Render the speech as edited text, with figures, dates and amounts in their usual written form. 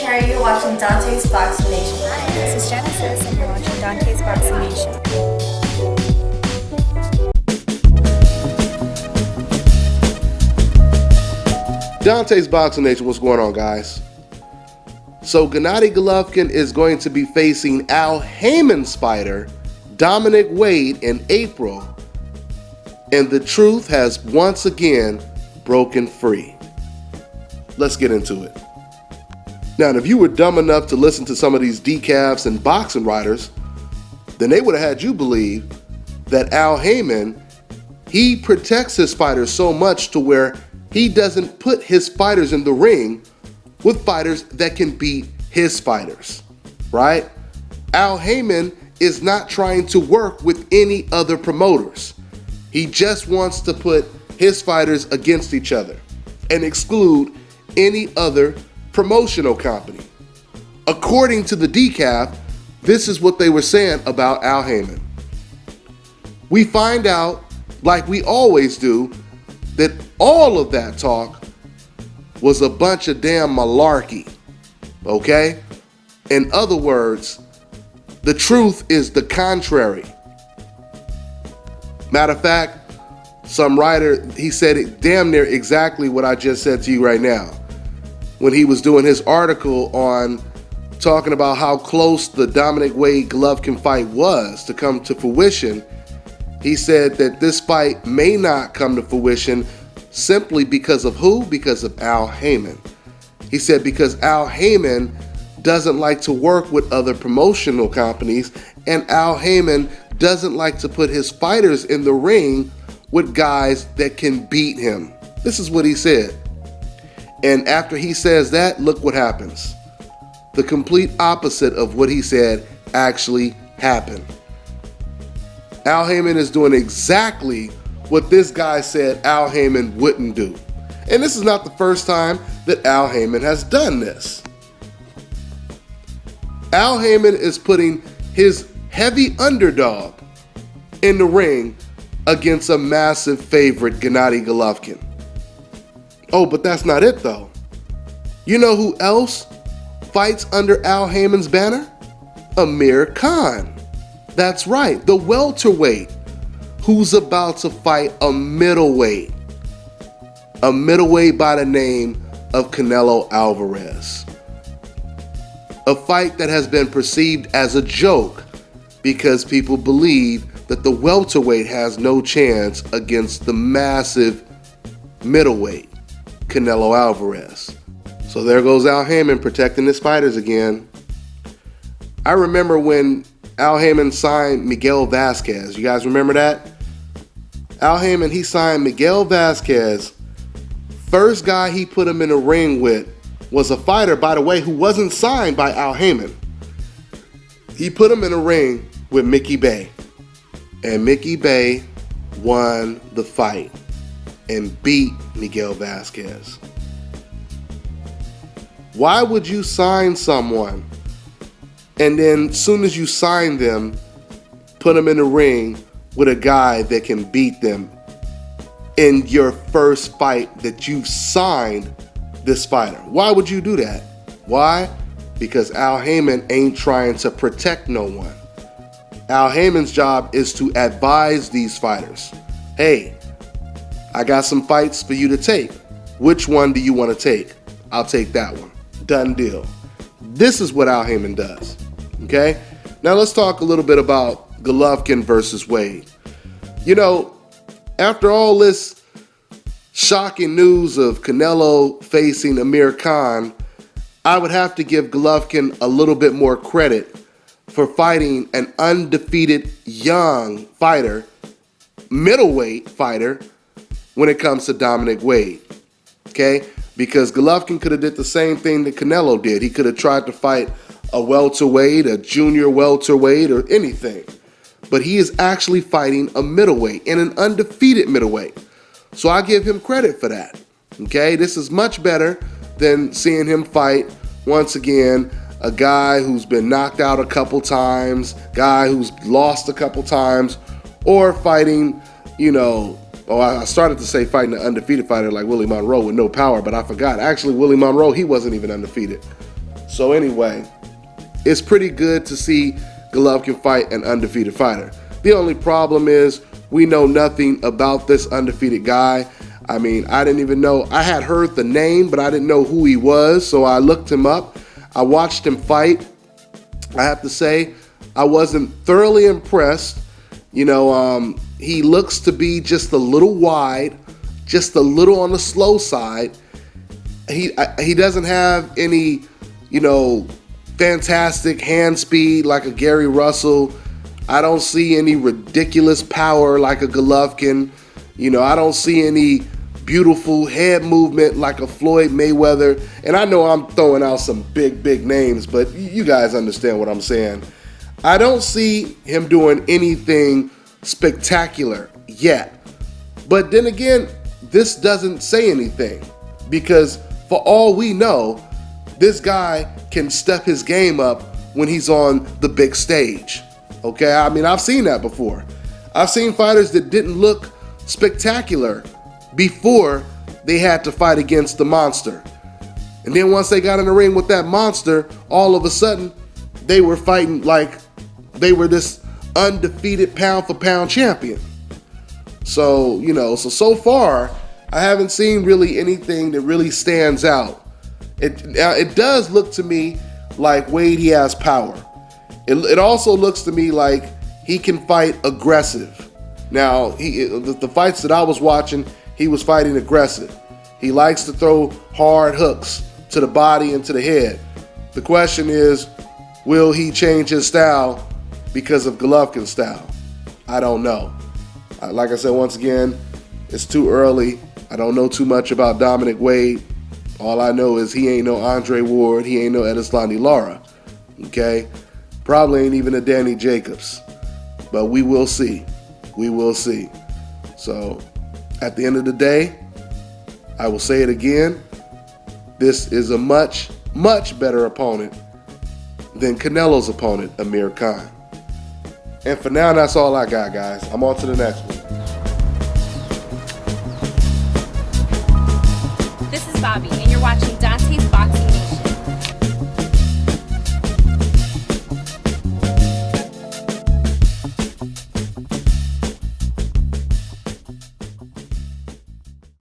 Cherry, you're watching Dante's Boxing Nation. Hi, this is Genesis, and you're watching Dante's Boxing Nation. Dante's Boxing Nation, what's going on, guys? So Gennady Golovkin is going to be facing Al Haymon's fighter, Dominic Wade, in April, and the truth has once again broken free. Let's get into it. Now, if you were dumb enough to listen to some of these decafs and boxing writers, then they would have had you believe that Al Haymon, he protects his fighters so much to where he doesn't put his fighters in the ring with fighters that can beat his fighters, right? Al Haymon is not trying to work with any other promoters. He just wants to put his fighters against each other and exclude any other promotional company. According to the decaf, this is what they were saying about Al Haymon. We find out, like we always do, that all of that talk was a bunch of damn malarkey, okay? In other words, the truth is the contrary. Matter of fact, some writer, he said it damn near exactly what I just said to you right now. When he was doing his article on talking about how close the Dominic Wade Golovkin fight was to come to fruition, he said that this fight may not come to fruition simply because of who? Because of Al Haymon. He said because Al Haymon doesn't like to work with other promotional companies, and Al Haymon doesn't like to put his fighters in the ring with guys that can beat him. This is what he said. And after he says that, look what happens. The complete opposite of what he said actually happened. Al Haymon is doing exactly what this guy said Al Haymon wouldn't do. And this is not the first time that Al Haymon has done this. Al Haymon is putting his heavy underdog in the ring against a massive favorite, Gennady Golovkin. Oh, but that's not it though. You know who else fights under Al Haymon's banner? Amir Khan. That's right, the welterweight, who's about to fight a middleweight. A middleweight by the name of Canelo Alvarez. A fight that has been perceived as a joke because people believe that the welterweight has no chance against the massive middleweight, Canelo Alvarez. So there goes Al Haymon protecting his fighters again. I remember when Al Haymon signed Miguel Vasquez. You guys remember that? Al Haymon, he signed Miguel Vasquez. First guy he put him in a ring with was a fighter, by the way, who wasn't signed by Al Haymon. He put him in a ring with Mickey Bay. And Mickey Bay won the fight and beat Miguel Vasquez. Why would you sign someone and then as soon as you sign them, put them in the ring with a guy that can beat them in your first fight that you've signed this fighter? Why would you do that? Why? Because Al Haymon ain't trying to protect no one. Al Haymon's job is to advise these fighters. Hey, I got some fights for you to take. Which one do you want to take? I'll take that one. Done deal. This is what Al Haymon does. Okay? Now let's talk a little bit about Golovkin versus Wade. You know, after all this shocking news of Canelo facing Amir Khan, I would have to give Golovkin a little bit more credit for fighting an undefeated young fighter, middleweight fighter, when it comes to Dominic Wade. Okay? Because Golovkin could have did the same thing that Canelo did. He could have tried to fight a welterweight, a junior welterweight, or anything. But he is actually fighting a middleweight and an undefeated middleweight. So I give him credit for that. Okay? This is much better than seeing him fight, once again, a guy who's been knocked out a couple times, guy who's lost a couple times, or fighting, I started to say fighting an undefeated fighter like Willie Monroe with no power, but I forgot. Actually, Willie Monroe, he wasn't even undefeated. So anyway, it's pretty good to see Golovkin fight an undefeated fighter. The only problem is we know nothing about this undefeated guy. I mean, I didn't even know. I had heard the name, but I didn't know who he was, so I looked him up. I watched him fight. I have to say, I wasn't thoroughly impressed. You know, he looks to be just a little wide, just a little on the slow side. He doesn't have any, you know, fantastic hand speed like a Gary Russell. I don't see any ridiculous power like a Golovkin. You know, I don't see any beautiful head movement like a Floyd Mayweather. And I know I'm throwing out some big names, but you guys understand what I'm saying. I don't see him doing anything spectacular yet. But then again, this doesn't say anything, because for all we know, this guy can step his game up when he's on the big stage. Okay, I mean, I've seen that before. I've seen fighters that didn't look spectacular before they had to fight against the monster. And then once they got in the ring with that monster, all of a sudden, they were fighting like they were this undefeated pound for pound champion. So, you know, so far, I haven't seen really anything that really stands out. It does look to me like Wade, he has power. It also looks to me like he can fight aggressive. Now, the fights that I was watching, he was fighting aggressive. He likes to throw hard hooks to the body and to the head. The question is, will he change his style because of Golovkin's style? I don't know. Like I said, once again, it's too early. I don't know too much about Dominic Wade. All I know is he ain't no Andre Ward. He ain't no Edislandi Lara. Okay? Probably ain't even a Danny Jacobs. But we will see. We will see. So, at the end of the day, I will say it again. This is a much better opponent than Canelo's opponent, Amir Khan. And for now, that's all I got, guys. I'm on to the next one. This is Bobby, and you're watching Dante's Boxing